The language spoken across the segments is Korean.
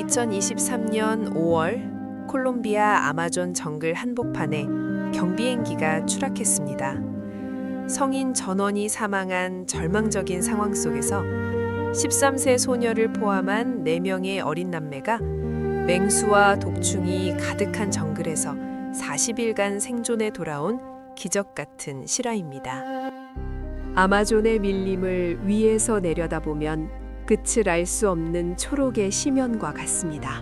2023년 5월 콜롬비아 아마존 정글 한복판에 경비행기가 추락했습니다. 성인 전원이 사망한 절망적인 상황 속에서 13세 소녀를 포함한 4명의 어린 남매가 맹수와 독충이 가득한 정글에서 40일간 생존해 돌아온 기적 같은 실화입니다. 아마존의 밀림을 위에서 내려다보면 끝을 알 수 없는 초록의 심연과 같습니다.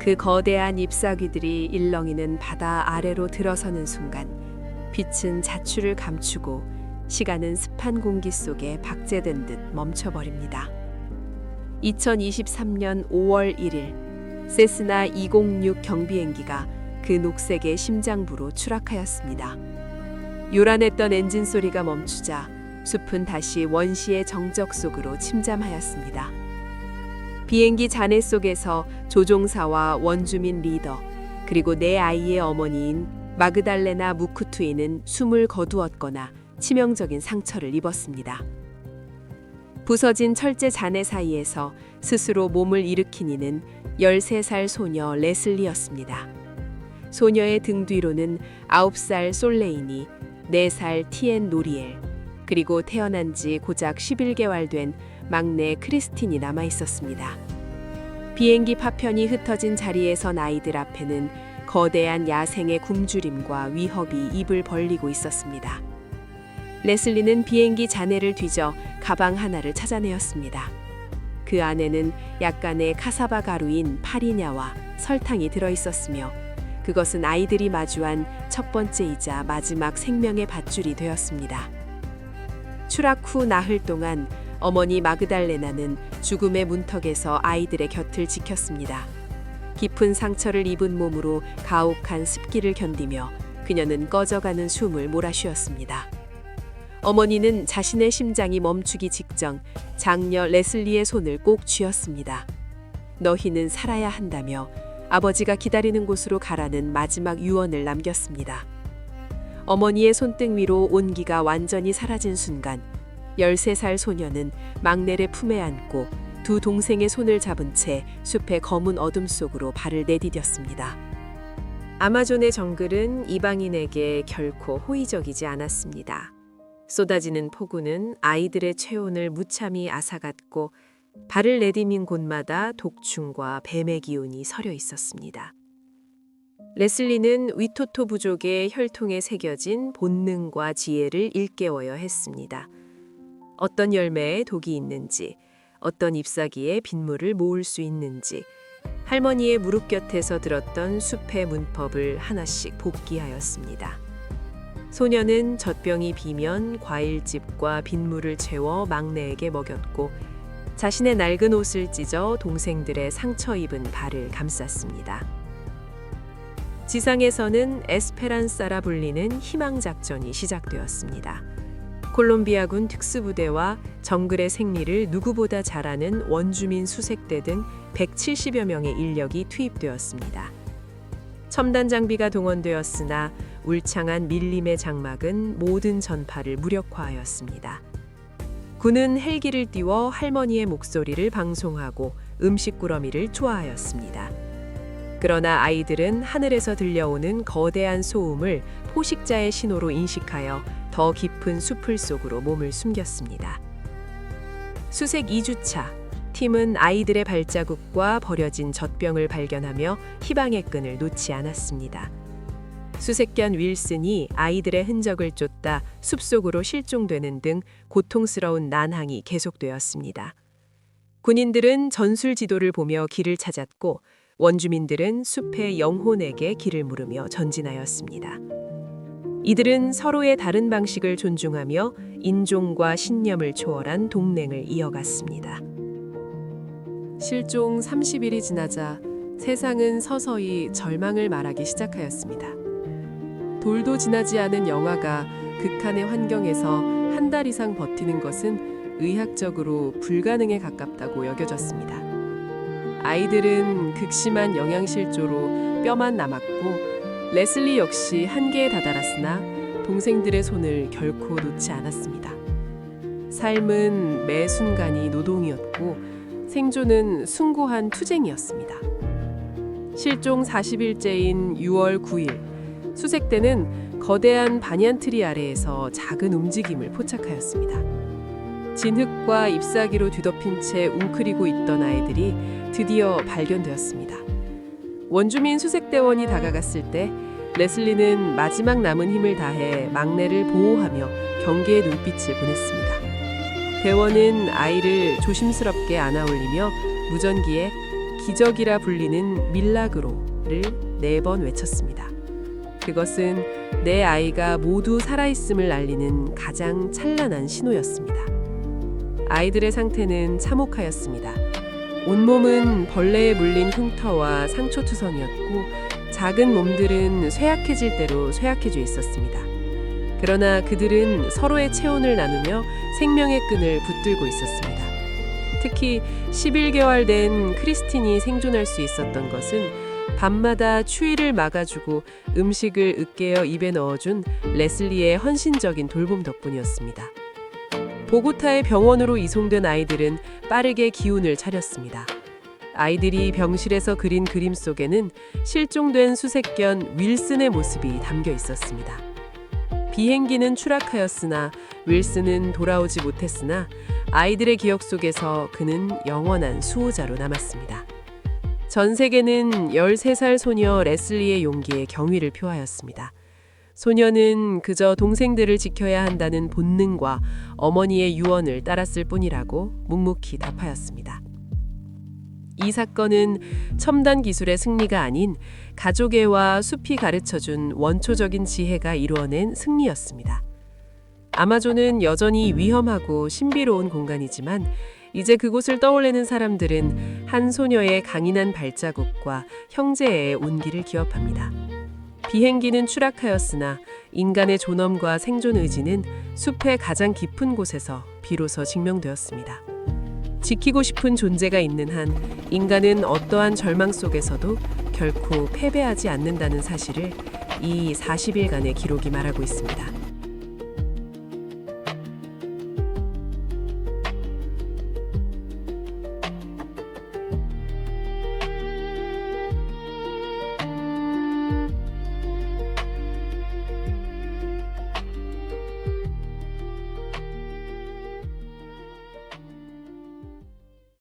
그 거대한 잎사귀들이 일렁이는 바다 아래로 들어서는 순간 빛은 자취를 감추고 시간은 습한 공기 속에 박제된 듯 멈춰버립니다. 2023년 5월 1일 세스나 206 경비행기가 그 녹색의 심장부로 추락하였습니다. 요란했던 엔진 소리가 멈추자 숲은 다시 원시의 정적 속으로 침잠하였습니다. 비행기 잔해 속에서 조종사와 원주민 리더 그리고 내 아이의 어머니인 마그달레나 무쿠투이는 숨을 거두었거나 치명적인 상처를 입었습니다. 부서진 철제 잔해 사이에서 스스로 몸을 일으킨 이는 13살 소녀 레슬리였습니다. 소녀의 등 뒤로는 9살 솔레인이 4살 티엔 노리엘 그리고 태어난 지 고작 11개월 된 막내 크리스틴이 남아 있었습니다. 비행기 파편이 흩어진 자리에선 아이들 앞에는 거대한 야생의 굶주림과 위협이 입을 벌리고 있었습니다. 레슬리는 비행기 잔해를 뒤져 가방 하나를 찾아내었습니다. 그 안에는 약간의 카사바 가루인 파리냐와 설탕이 들어 있었으며 그것은 아이들이 마주한 첫 번째이자 마지막 생명의 밧줄이 되었습니다. 추락 후 나흘 동안 어머니 마그달레나는 죽음의 문턱에서 아이들의 곁을 지켰습니다. 깊은 상처를 입은 몸으로 가혹한 습기를 견디며 그녀는 꺼져가는 숨을 몰아쉬었습니다. 어머니는 자신의 심장이 멈추기 직전 장녀 레슬리의 손을 꼭 쥐었습니다. 너희는 살아야 한다며 아버지가 기다리는 곳으로 가라는 마지막 유언을 남겼습니다. 어머니의 손등 위로 온기가 완전히 사라진 순간 13살 소녀는 막내를 품에 안고 두 동생의 손을 잡은 채 숲의 검은 어둠 속으로 발을 내디뎠습니다. 아마존의 정글은 이방인에게 결코 호의적이지 않았습니다. 쏟아지는 폭우는 아이들의 체온을 무참히 앗아갔고 발을 내디민 곳마다 독충과 뱀의 기운이 서려 있었습니다. 레슬리는 위토토 부족의 혈통에 새겨진 본능과 지혜를 일깨워야 했습니다. 어떤 열매에 독이 있는지, 어떤 잎사귀에 빗물을 모을 수 있는지, 할머니의 무릎 곁에서 들었던 숲의 문법을 하나씩 복기하였습니다. 소녀는 젖병이 비면 과일즙과 빗물을 채워 막내에게 먹였고 자신의 낡은 옷을 찢어 동생들의 상처 입은 발을 감쌌습니다. 지상에서는 에스페란사라 불리는 희망작전이 시작되었습니다. 콜롬비아군 특수부대와 정글의 생리를 누구보다 잘 아는 원주민 수색대 등 170여 명의 인력이 투입되었습니다. 첨단 장비가 동원되었으나 울창한 밀림의 장막은 모든 전파를 무력화하였습니다. 군은 헬기를 띄워 할머니의 목소리를 방송하고 음식 꾸러미를 투하하였습니다. 그러나 아이들은 하늘에서 들려오는 거대한 소음을 포식자의 신호로 인식하여 더 깊은 숲을 속으로 몸을 숨겼습니다. 수색 2주차, 팀은 아이들의 발자국과 버려진 젖병을 발견하며 희망의 끈을 놓지 않았습니다. 수색견 윌슨이 아이들의 흔적을 쫓다 숲속으로 실종되는 등 고통스러운 난항이 계속되었습니다. 군인들은 전술 지도를 보며 길을 찾았고 원주민들은 숲의 영혼에게 길을 물으며 전진하였습니다. 이들은 서로의 다른 방식을 존중하며 인종과 신념을 초월한 동맹을 이어갔습니다. 실종 30일이 지나자 세상은 서서히 절망을 말하기 시작하였습니다. 돌도 지나지 않은 영아가 극한의 환경에서 한 달 이상 버티는 것은 의학적으로 불가능에 가깝다고 여겨졌습니다. 아이들은 극심한 영양실조로 뼈만 남았고 레슬리 역시 한계에 다다랐으나 동생들의 손을 결코 놓지 않았습니다. 삶은 매 순간이 노동이었고 생존은 숭고한 투쟁이었습니다. 실종 40일째인 6월 9일, 수색대는 거대한 반얀트리 아래에서 작은 움직임을 포착하였습니다. 진흙과 잎사귀로 뒤덮인 채 웅크리고 있던 아이들이 드디어 발견되었습니다. 원주민 수색대원이 다가갔을 때 레슬리는 마지막 남은 힘을 다해 막내를 보호하며 경계의 눈빛을 보냈습니다. 대원은 아이를 조심스럽게 안아올리며 무전기에 기적이라 불리는 밀라그로를 4번 외쳤습니다. 그것은 내 아이가 모두 살아있음을 알리는 가장 찬란한 신호였습니다. 아이들의 상태는 참혹하였습니다. 온몸은 벌레에 물린 흉터와 상처투성이었고 작은 몸들은 쇠약해질 대로 쇠약해져 있었습니다. 그러나 그들은 서로의 체온을 나누며 생명의 끈을 붙들고 있었습니다. 특히 11개월 된 크리스틴이 생존할 수 있었던 것은 밤마다 추위를 막아주고 음식을 으깨어 입에 넣어준 레슬리의 헌신적인 돌봄 덕분이었습니다. 보고타의 병원으로 이송된 아이들은 빠르게 기운을 차렸습니다. 아이들이 병실에서 그린 그림 속에는 실종된 수색견 윌슨의 모습이 담겨 있었습니다. 비행기는 추락하였으나 윌슨은 돌아오지 못했으나 아이들의 기억 속에서 그는 영원한 수호자로 남았습니다. 전 세계는 13살 소녀 레슬리의 용기에 경의를 표하였습니다. 소녀는 그저 동생들을 지켜야 한다는 본능과 어머니의 유언을 따랐을 뿐이라고 묵묵히 답하였습니다. 이 사건은 첨단 기술의 승리가 아닌 가족애와 숲이 가르쳐준 원초적인 지혜가 이루어낸 승리였습니다. 아마존은 여전히 위험하고 신비로운 공간이지만 이제 그곳을 떠올리는 사람들은 한 소녀의 강인한 발자국과 형제의 온기를 기억합니다. 비행기는 추락하였으나 인간의 존엄과 생존 의지는 숲의 가장 깊은 곳에서 비로소 증명되었습니다. 지키고 싶은 존재가 있는 한 인간은 어떠한 절망 속에서도 결코 패배하지 않는다는 사실을 이 40일간의 기록이 말하고 있습니다.